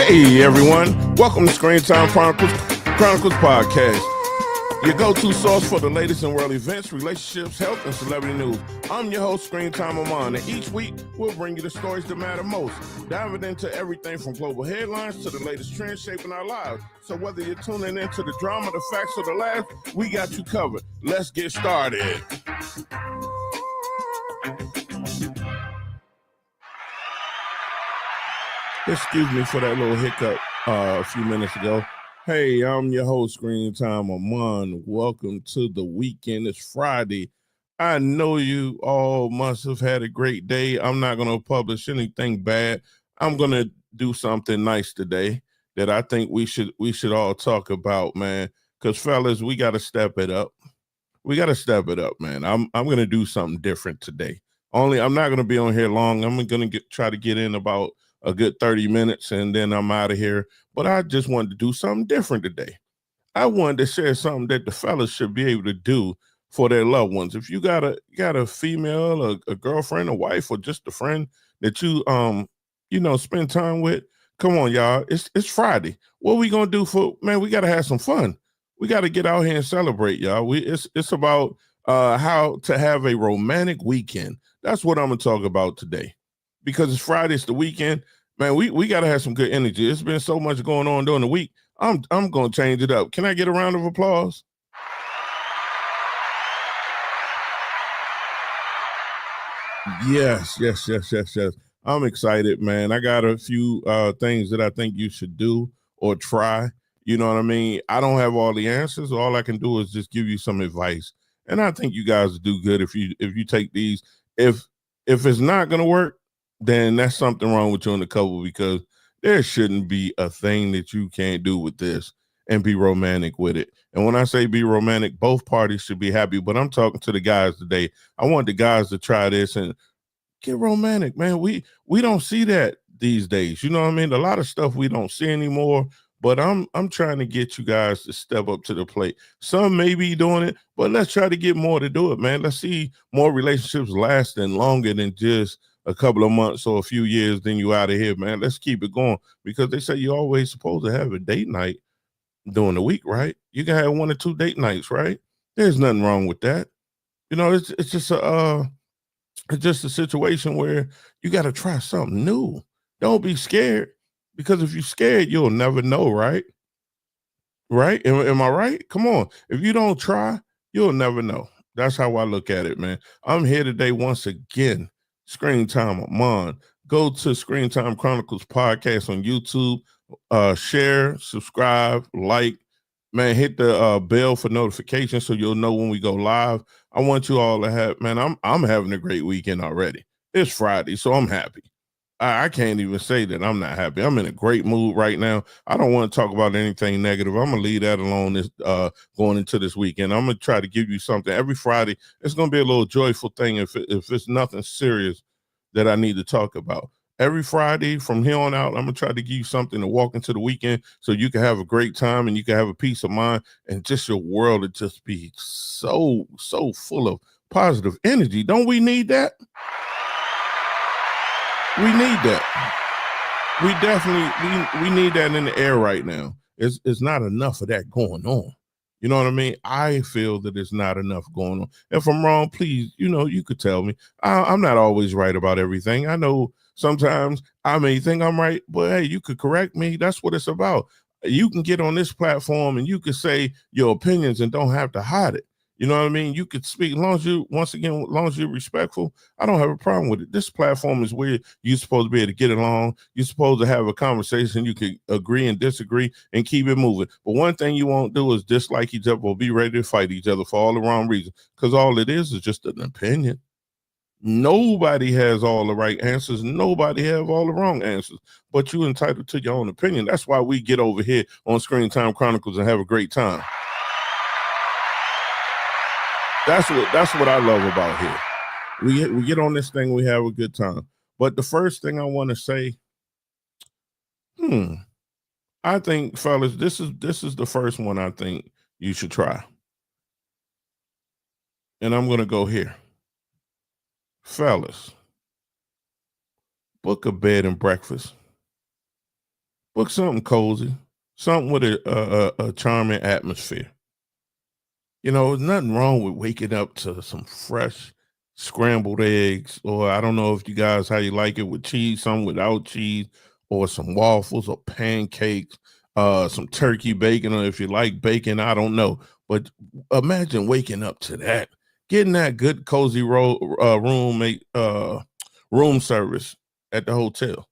Hey everyone, welcome to Screen Time Chronicles Podcast, your go-to source for the latest in world events, relationships, health, and celebrity news. I'm your host, Screen Time Amon, and each week we'll bring you the stories that matter most, diving into everything from global headlines to the latest trends shaping our lives. So whether you're tuning into the drama, the facts, or the laughs, we got you covered. Let's get started. Excuse me for that little hiccup a few minutes ago. Hey, I'm your host, Screen Time Amon. Welcome to the weekend. It's Friday. I know you all must have had a great day. I'm not going to publish anything bad. I'm going to do something nice today that I think we should all talk about, man. Because fellas, we got to step it up. We got to step it up, man. I'm going to do something different today. I'm not going to be on here long. I'm going to try to get in about a good 30 minutes and then I'm out of here. But I just wanted to do something different today. I wanted to share something that the fellas should be able to do for their loved ones. If you got a female, a girlfriend, a wife, or just a friend that you spend time with, come on, y'all. It's Friday. What we gonna do we gotta have some fun. We gotta get out here and celebrate, y'all. It's about how to have a romantic weekend. That's what I'm gonna talk about today. Because it's Friday, it's the weekend, man. We gotta have some good energy. It's been so much going on during the week. I'm gonna change it up. Can I get a round of applause? Yes. I'm excited, man. I got a few things that I think you should do or try. You know what I mean? I don't have all the answers. All I can do is just give you some advice. And I think you guys do good if you take these. If it's not gonna work, then that's something wrong with you in the couple because there shouldn't be a thing that you can't do with this and be romantic with it. And when I say be romantic, both parties should be happy. But I'm talking to the guys today. I want the guys to try this and get romantic, man. We don't see that these days. You know what I mean? A lot of stuff we don't see anymore. But I'm trying to get you guys to step up to the plate. Some may be doing it, but let's try to get more to do it, man. Let's see more relationships lasting longer than just a couple of months or a few years, then you out of here, man. Let's keep it going because they say you're always supposed to have a date night during the week, right? You can have one or two date nights, right? There's nothing wrong with that. You know, it's just a situation where you got to try something new. Don't be scared because if you're scared, you'll never know, right? Right? Am I right? Come on. If you don't try, you'll never know. That's how I look at it, man. I'm here today once again. Screen Time Amon. Go to Screen Time Chronicles Podcast on YouTube. Share, subscribe, like. Man, hit the bell for notifications so you'll know when we go live. I want you all to have, man, I'm having a great weekend already. It's Friday, so I'm happy. I can't even say that I'm not happy. I'm in a great mood right now. I don't want to talk about anything negative. I'm gonna leave that alone this going into this weekend. I'm gonna try to give you something every Friday. It's gonna be a little joyful thing if it's nothing serious that I need to talk about. Every Friday from here on out, I'm gonna try to give you something to walk into the weekend so you can have a great time and you can have a peace of mind and just your world to just be so full of positive energy. Don't we need that? We need that. We definitely we need that in the air right now. It's not enough of that going on. You know what I mean? I feel that it's not enough going on. If I'm wrong, please, you could tell me. I'm not always right about everything. I know sometimes I may think I'm right, but hey, you could correct me. That's what it's about. You can get on this platform and you could say your opinions and don't have to hide it. You know what I mean? You could speak as long as you're respectful. I don't have a problem with it. This platform is where you're supposed to be able to get along. You're supposed to have a conversation. You can agree and disagree and keep it moving. But one thing you won't do is dislike each other or be ready to fight each other for all the wrong reasons. Because all it is just an opinion. Nobody has all the right answers. Nobody have all the wrong answers. But you're entitled to your own opinion. That's why we get over here on Screen Time Chronicles and have a great time. That's what I love about here. We get on this thing, we have a good time. But the first thing I want to say, I think, fellas, this is the first one I think you should try. And I'm gonna go here. Fellas, book a bed and breakfast. Book something cozy, something with a charming atmosphere. There's nothing wrong with waking up to some fresh scrambled eggs, or I don't know if you guys how you like it with cheese, some without cheese, or some waffles or pancakes, some turkey bacon, or if you like bacon, I don't know. But imagine waking up to that, getting that good cozy room service at the hotel.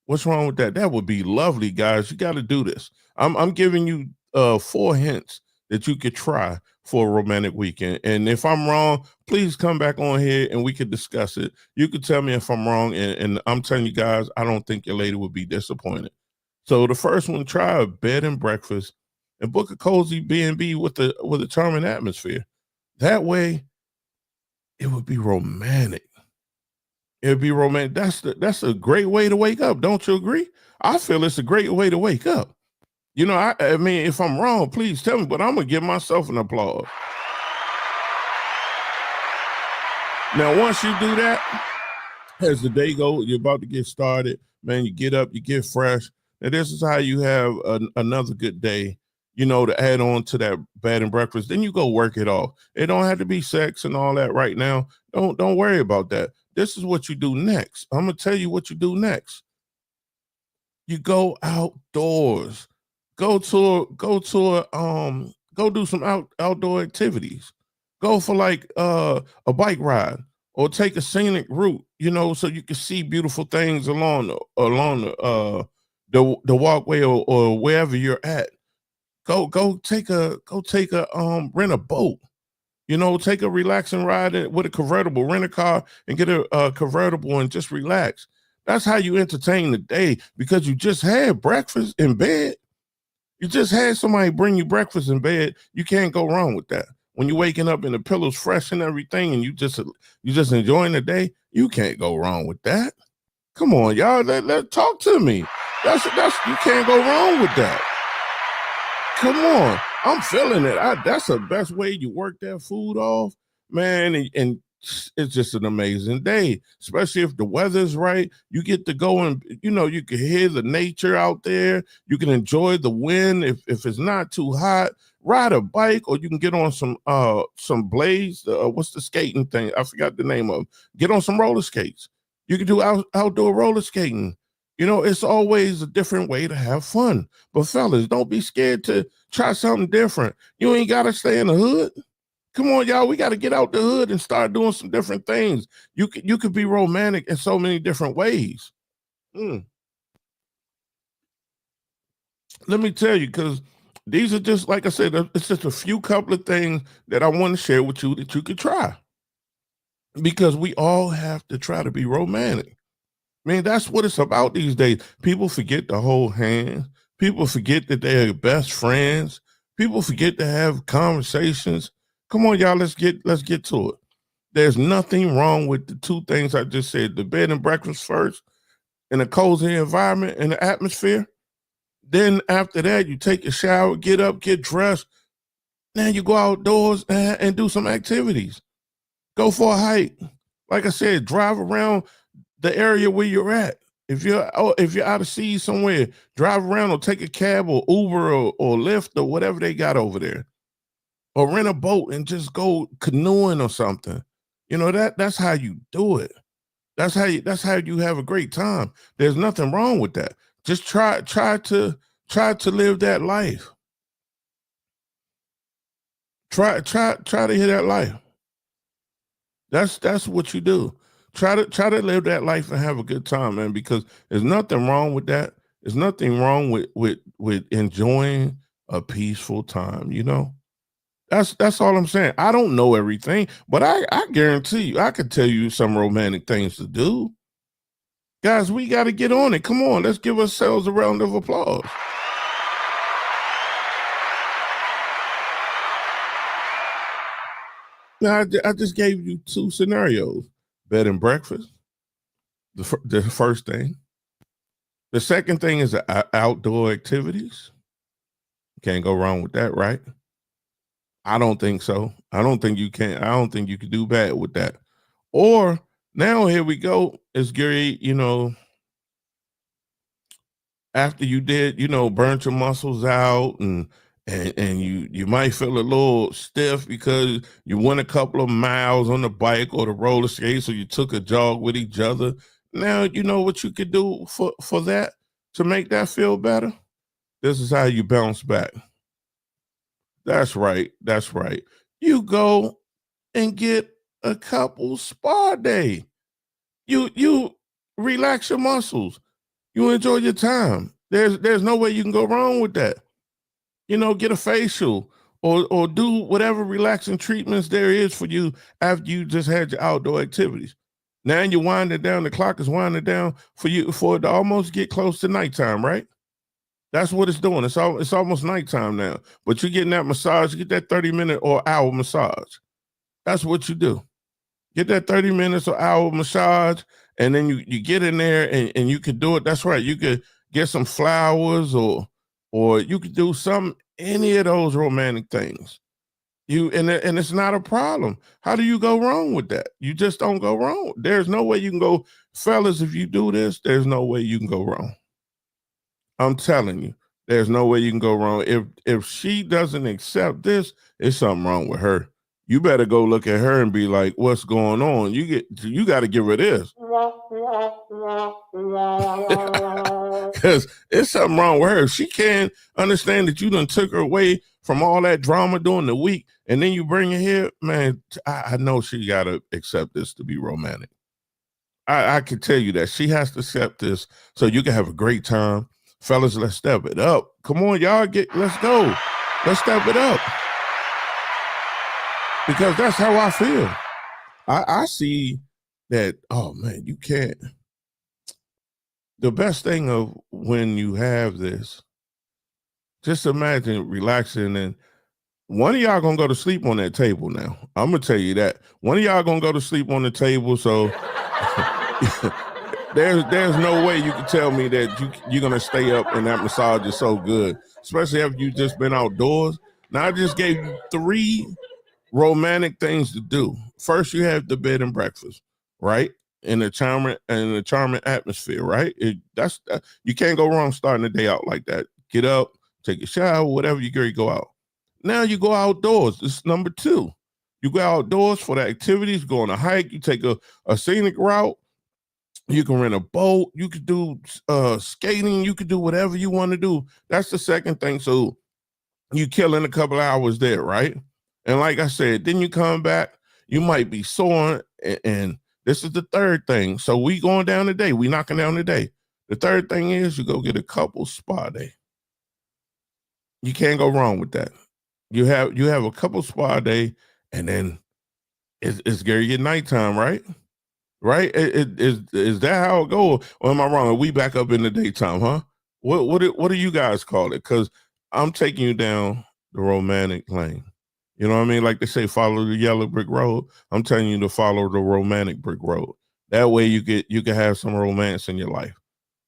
What's wrong with that? That would be lovely, guys. You got to do this. I'm giving you 4 hints that you could try for a romantic weekend. And if I'm wrong, please come back on here and we could discuss it. You could tell me if I'm wrong, and I'm telling you guys, I don't think your lady would be disappointed. So the first one, try a bed and breakfast and book a cozy B&B with a charming atmosphere. That way, it would be romantic. It'd be romantic. That's a great way to wake up. Don't you agree? I feel it's a great way to wake up. I mean, if I'm wrong, please tell me, but I'm gonna give myself an applause. Now, once you do that, as the day goes, you're about to get started, man, you get up, you get fresh. And this is how you have another good day, to add on to that bed and breakfast. Then you go work it off. It don't have to be sex and all that right now. Don't worry about that. This is what you do next. I'm gonna tell you what you do next. You go outdoors. Go do some outdoor activities. Go for like a bike ride or take a scenic route, so you can see beautiful things along the walkway or wherever you're at. Go take a rent a boat. Take a relaxing ride with a convertible, rent a car and get a convertible and just relax. That's how you entertain the day, because you just had breakfast in bed. You just had somebody bring you breakfast in bed. You can't go wrong with that. When you're waking up and the pillow's fresh and everything, and you just enjoying the day, you can't go wrong with that. Come on, y'all, let talk to me. That's you can't go wrong with that. Come on, I'm feeling it. That's the best way you work that food off, man, and it's just an amazing day, especially if the weather's right. You get to go and you can hear the nature out there. You can enjoy the wind if it's not too hot. Ride a bike, or you can get on some blades. What's the skating thing? I forgot the name of them. Get on some roller skates. You can do outdoor roller skating. It's always a different way to have fun. But fellas, don't be scared to try something different. You ain't got to stay in the hood. Come on, y'all. We got to get out the hood and start doing some different things. You could be romantic in so many different ways. Let me tell you, because these are just, like I said, it's just a few couple of things that I want to share with you that you could try. Because we all have to try to be romantic. I mean, that's what it's about these days. People forget to hold hands. People forget that they're best friends. People forget to have conversations. Come on, y'all, let's get to it. There's nothing wrong with the two things I just said: the bed and breakfast first, in a cozy environment and the atmosphere. Then after that, you take a shower, get up, get dressed. Now you go outdoors and do some activities. Go for a hike. Like I said, drive around the area where you're at. If you're out of sea somewhere, drive around or take a cab or Uber or Lyft or whatever they got over there. Or rent a boat and just go canoeing or something. That's how you do it. That's how you have a great time. There's nothing wrong with that. Just try to live that life. Try to hear that life. That's what you do. Try to live that life and have a good time, man, because there's nothing wrong with that. There's nothing wrong with enjoying a peaceful time, That's all I'm saying. I don't know everything, but I guarantee you, I could tell you some romantic things to do. Guys, we got to get on it. Come on, let's give ourselves a round of applause. Now, I just gave you two scenarios: bed and breakfast, the first thing. The second thing is outdoor activities. Can't go wrong with that, right? I don't think so. I don't think you can. I don't think you could do bad with that. Or now here we go. It's Gary, after you did, burnt your muscles out, and you might feel a little stiff because you went a couple of miles on the bike or the roller skates, or you took a jog with each other. Now you know what you could do for that to make that feel better. This is how you bounce back. That's right. That's right. You go and get a couple spa day. You relax your muscles. You enjoy your time. There's no way you can go wrong with that. Get a facial or do whatever relaxing treatments there is for you after you just had your outdoor activities. Now you're winding down. The clock is winding down for it to almost get close to nighttime, right? That's what it's doing. It's almost nighttime now. But you're getting that massage, you get that 30-minute or hour massage. That's what you do. Get that 30 minutes or hour massage, and then you get in there and you could do it. That's right. You could get some flowers or you could do any of those romantic things. And it's not a problem. How do you go wrong with that? You just don't go wrong. There's no way you can go, fellas, if you do this, there's no way you can go wrong. I'm telling you, there's no way you can go wrong. If she doesn't accept this, there's something wrong with her. You better go look at her and be like, what's going on? You got to give her this. Because it's something wrong with her. If she can't understand that you done took her away from all that drama during the week, and then you bring her here, man, I know she got to accept this to be romantic. I can tell you that. She has to accept this so you can have a great time. Fellas, let's step it up. Come on, y'all, let's go. Let's step it up. Because that's how I feel. I see that, oh man, you can't. The best thing of when you have this, just imagine relaxing, and one of y'all gonna go to sleep on that table now. I'm gonna tell you that. One of y'all gonna go to sleep on the table, so there's no way you can tell me that you're gonna stay up and that massage is so good, especially after you just been outdoors. Now I just gave you 3 romantic things to do. First, you have the bed and breakfast, right? In a charming atmosphere, right? You can't go wrong starting the day out like that. Get up, take a shower, whatever you go out. Now you go outdoors. This is number 2. You go outdoors for the activities, go on a hike, you take a scenic route. You can rent a boat. You could do skating. You could do whatever you want to do. That's the second thing. So you killing a couple hours there, right? And like I said, then you come back, you might be sore, and this is the third thing. So we going down today. We knocking down today. The third thing is you go get a couple spa day. You can't go wrong with that. You have a couple spa day, and then it's Gary at nighttime, right? Right? Is that how it goes? Or am I wrong? Are we back up in the daytime, huh? What do you guys call it? Because I'm taking you down the romantic lane. You know what I mean? Like they say, follow the yellow brick road. I'm telling you to follow the romantic brick road. That way you can have some romance in your life.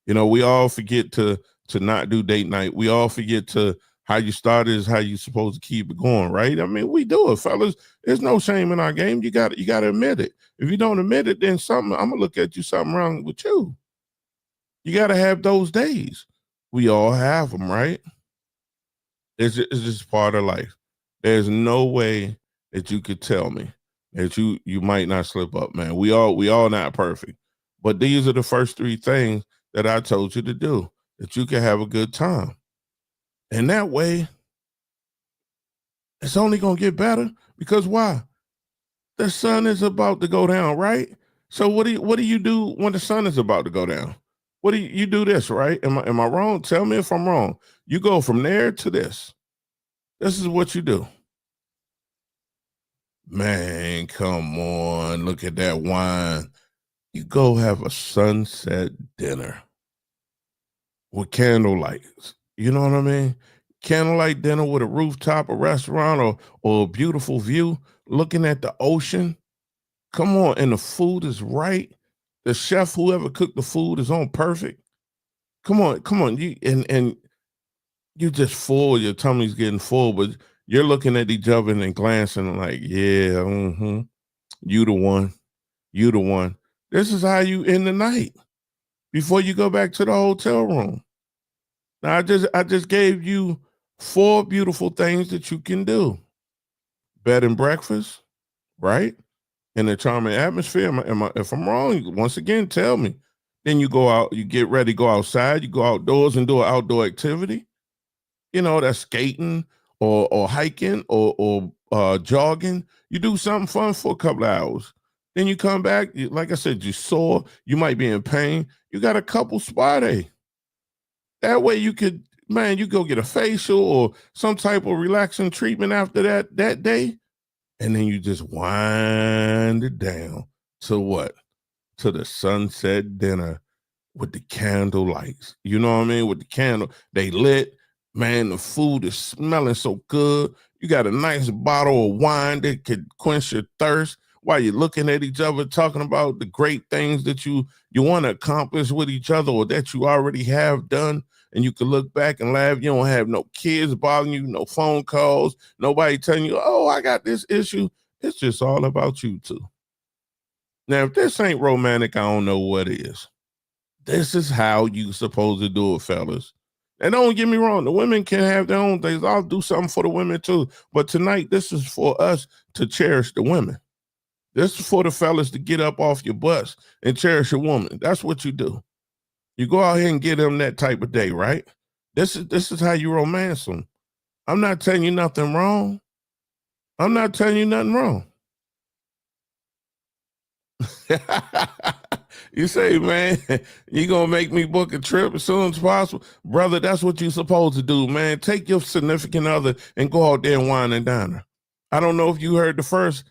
We all forget to not do date night. We all forget to how you started is how you supposed to keep it going, right? I mean, we do it, fellas. There's no shame in our game. You got to admit it. If you don't admit it, then I'm gonna look at you something wrong with you. You got to have those days. We all have them, right? It's just part of life. There's no way that you could tell me that you might not slip up, man. We all not perfect. But these are the first 3 things that I told you to do, that you can have a good time. And that way, it's only going to get better, because why? The sun is about to go down, right? So what do you do when the sun is about to go down? What do you do this, right? Am I wrong? Tell me if I'm wrong. You go from there to this. This is what you do. Man, come on. Look at that wine. You go have a sunset dinner with candlelight. You know what I mean? Candlelight dinner with a rooftop, a restaurant, or a beautiful view, looking at the ocean. Come on. And the food is right. The chef, whoever cooked the food, is on perfect. Come on. You just full, your tummy's getting full, but you're looking at each other and glancing like, yeah, you the one. You the one. This is how you end the night before you go back to the hotel room. Now I just gave you 4 beautiful things that you can do. Bed and breakfast, right? In a charming atmosphere. If I'm wrong, once again, tell me. Then you go out, you get ready, go outside, you go outdoors and do an outdoor activity. That's skating or hiking or jogging. You do something fun for a couple of hours. Then you come back, like I said, you sore, you might be in pain. You got a couple spa day. That way you could, man, you go get a facial or some type of relaxing treatment after that day. And then you just wind it down to what? To the sunset dinner with the candle lights. You know what I mean? With the candle, they lit. Man, the food is smelling so good. You got a nice bottle of wine that could quench your thirst while you're looking at each other, talking about the great things that you want to accomplish with each other or that you already have done. And you can look back and laugh. You don't have no kids bothering you, no phone calls, nobody telling you, oh, I got this issue. It's just all about you two. Now, if this ain't romantic, I don't know what is. This is how you supposed to do it, fellas. And don't get me wrong, the women can have their own things. I'll do something for the women too. But tonight, this is for us to cherish the women. This is for the fellas to get up off your butts and cherish a woman. That's what you do. You go out here and get them that type of day, right? This is how you romance them. I'm not telling you nothing wrong. I'm not telling you nothing wrong. You say, man, you gonna make me book a trip as soon as possible? Brother, that's what you're supposed to do, man. Take your significant other and go out there and wine and dine her. I don't know if you heard the first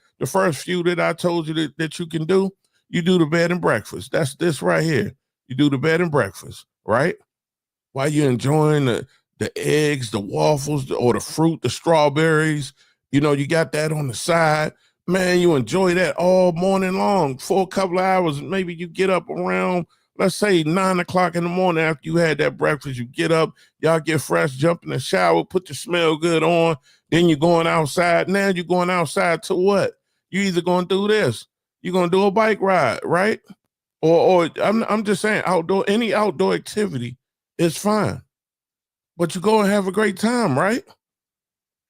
few that I told you that you can do. You do the bed and breakfast. That's this right here. You do the bed and breakfast, right? While you're enjoying the eggs, the waffles, or the fruit, the strawberries, you got that on the side. Man, you enjoy that all morning long for a couple of hours. Maybe you get up around, let's say 9 o'clock in the morning after you had that breakfast. You get up, y'all get fresh, jump in the shower, put your smell good on. Then you're going outside. Now you're going outside to what? You either going to do this. You're going to do a bike ride, right? Or I'm just saying any outdoor activity is fine. But you go and have a great time, right?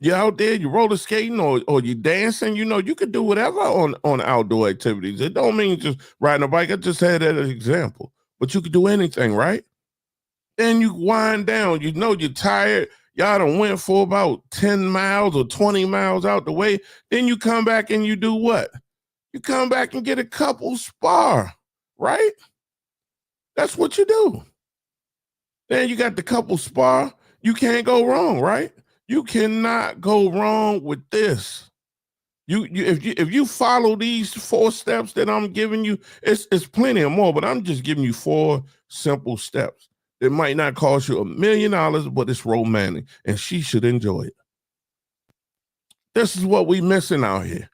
You're out there, you roller skating or you dancing, you could do whatever on outdoor activities. It don't mean just riding a bike. I just had that as an example. But you could do anything, right? Then you wind down, you're tired. Y'all done went for about 10 miles or 20 miles out the way. Then you come back and you do what? You come back and get a couple spar, right? That's what you do. Then you got the couple spar. You can't go wrong, right? You cannot go wrong with this. If you follow these 4 steps that I'm giving you, it's plenty of more, but I'm just giving you 4 simple steps. It might not cost you $1 million, but it's romantic, and she should enjoy it. This is what we missing out here.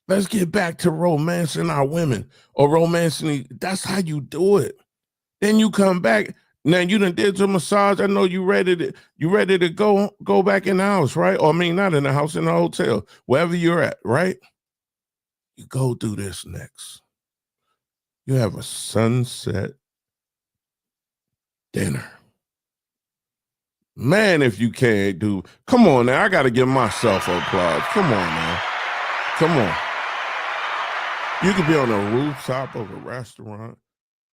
Let's get back to romancing our women or romancing. That's how you do it. Then you come back. Now you done did your massage. I know you ready to go back in the house, right? Or I mean, not in the house, in the hotel, wherever you're at, right? You go do this next. You have a sunset dinner. Man, if you can't do, come on now. I got to give myself applause. Come on now. Come on. You could be on the rooftop of a restaurant.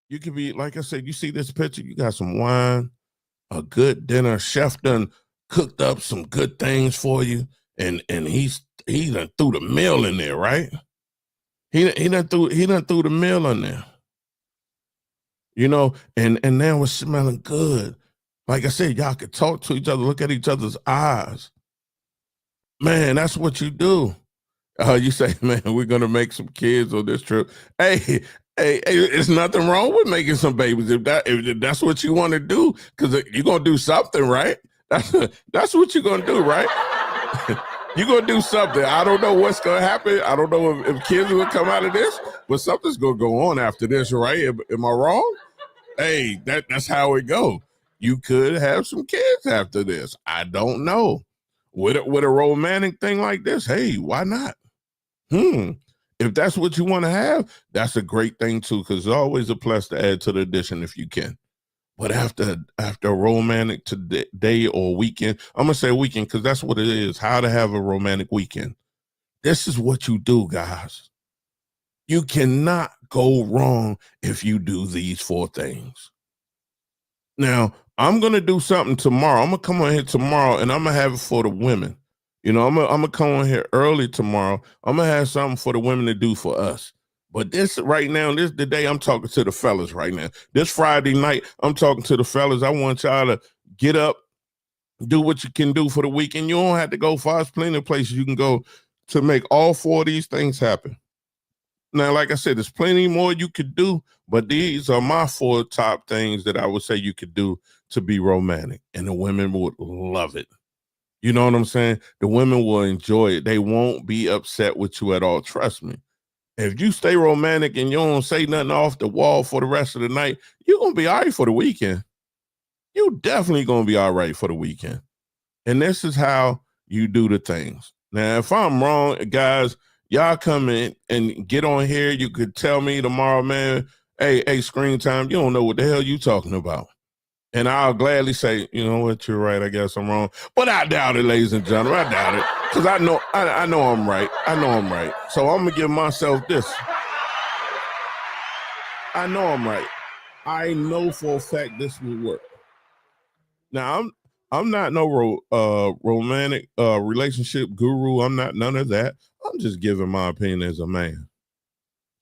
You could be, like I said, you see this picture, you got some wine, a good dinner. Chef done cooked up some good things for you, and he done threw the meal in there, right? He done threw the meal in there. And now it's smelling good. Like I said, y'all could talk to each other, look at each other's eyes. Man, that's what you do. You say, man, we're gonna make some kids on this trip. Hey, it's nothing wrong with making some babies if that's what you want to do, because you're gonna do something, right? That's what you're gonna do, right? You're gonna do something. I don't know what's gonna happen. I don't know if kids will come out of this, but something's gonna go on after this, right? Am I wrong? Hey, that's how it go. You could have some kids after this. I don't know. With a romantic thing like this, hey, why not? If that's what you want to have, that's a great thing too, because it's always a plus to add to the addition if you can. But after a romantic day or weekend, I'm going to say weekend because that's what it is, how to have a romantic weekend. This is what you do, guys. You cannot go wrong if you do these 4 things. Now, I'm going to do something tomorrow. I'm going to come on here tomorrow, and I'm going to have it for the women. I'm going to come on here early tomorrow. I'm going to have something for the women to do for us. But this right now, this is the day I'm talking to the fellas right now. This Friday night, I'm talking to the fellas. I want y'all to get up, do what you can do for the weekend. You don't have to go far. There's plenty of places you can go to make all 4 of these things happen. Now, like I said, there's plenty more you could do, but these are my 4 top things that I would say you could do to be romantic, and the women would love it. You know what I'm saying? The women will enjoy it. They won't be upset with you at all. Trust me. If you stay romantic and you don't say nothing off the wall for the rest of the night, you're going to be all right for the weekend. You definitely going to be all right for the weekend. And this is how you do the things. Now, if I'm wrong, guys, y'all come in and get on here. You could tell me tomorrow, man, hey, Screen Time, you don't know what the hell you talking about. And I'll gladly say, you know what, you're right. I guess I'm wrong. But I doubt it, ladies and gentlemen. I doubt it. Because I know I'm right. I know I'm right. So I'm going to give myself this. I know I'm right. I know for a fact this will work. Now, I'm not no romantic relationship guru. I'm not none of that. I'm just giving my opinion as a man.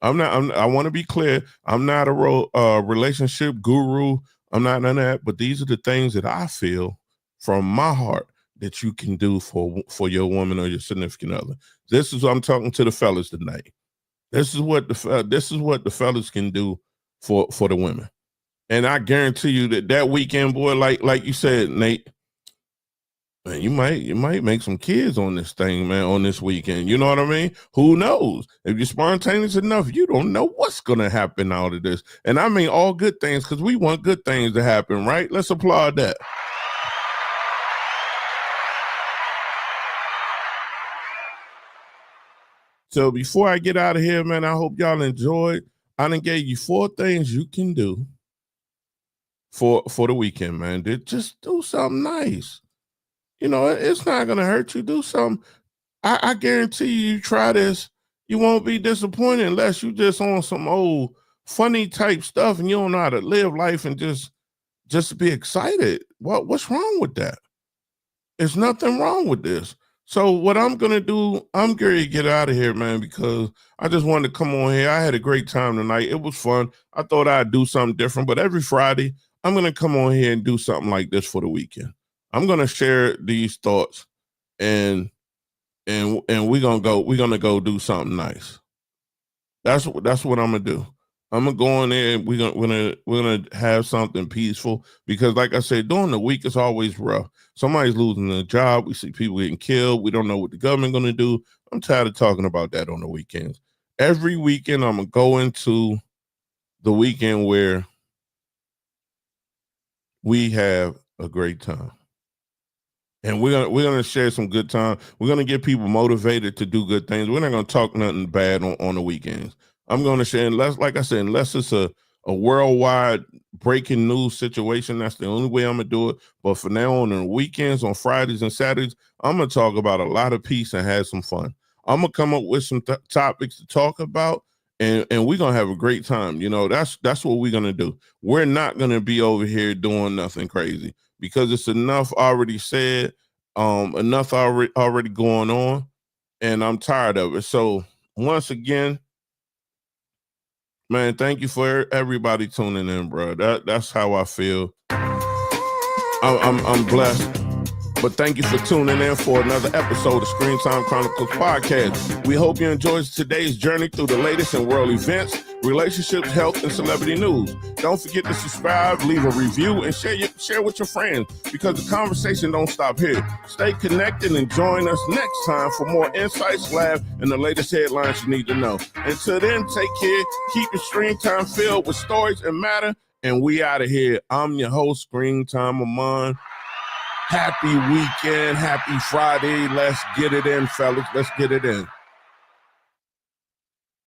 I want to be clear. I'm not a relationship guru. I'm not none of that. But these are the things that I feel from my heart that you can do for your woman or your significant other. This is what I'm talking to the fellas tonight. This is what the fellas can do for the women. And I guarantee you that weekend, boy, like you said, Nate, man, you might make some kids on this thing, man, on this weekend. You know what I mean? Who knows? If you're spontaneous enough, you don't know what's going to happen out of this. And I mean all good things, because we want good things to happen, right? Let's applaud that. So before I get out of here, man, I hope y'all enjoyed. I done gave you 4 things you can do for the weekend, man. Just do something nice. It's not going to hurt you. Do something. I guarantee you try this, you won't be disappointed unless you just on some old funny type stuff and you don't know how to live life and just be excited. What's wrong with that? There's nothing wrong with this. So what I'm going to do, I'm going to get out of here, man, because I just wanted to come on here. I had a great time tonight. It was fun. I thought I'd do something different, but every Friday, I'm going to come on here and do something like this for the weekend. I'm going to share these thoughts and we're going to go do something nice. That's what I'm going to do. I'm going to go in there and we're going to have something peaceful, because like I said, during the week, it's always rough. Somebody's losing a job. We see people getting killed. We don't know what the government going to do. I'm tired of talking about that on the weekends. Every weekend, I'm going to go into the weekend where we have a great time. And we're gonna share some good time. We're gonna get people motivated to do good things. We're not gonna talk nothing bad on the weekends. I'm gonna share, unless it's a worldwide breaking news situation, that's the only way I'm gonna do it. But for now, on the weekends, on Fridays and Saturdays, I'm gonna talk about a lot of peace and have some fun. I'm gonna come up with some topics to talk about, and we're gonna have a great time. That's what we're gonna do. We're not gonna be over here doing nothing crazy, because it's enough already said, enough already going on, and I'm tired of it. So once again, man, thank you for everybody tuning in, bro. That's how I feel. I'm blessed. But thank you for tuning in for another episode of Screen Time Chronicles Podcast. We hope you enjoyed today's journey through the latest in world events, relationships, health, and celebrity news. Don't forget to subscribe, leave a review, and share with your friends, because the conversation don't stop here. Stay connected and join us next time for more insights, laugh, and the latest headlines you need to know. Until then, take care. Keep your screen time filled with stories and matter, and we out of here. I'm your host, Screen Time Amon. Happy weekend. Happy Friday. Let's get it in, fellas. Let's get it in.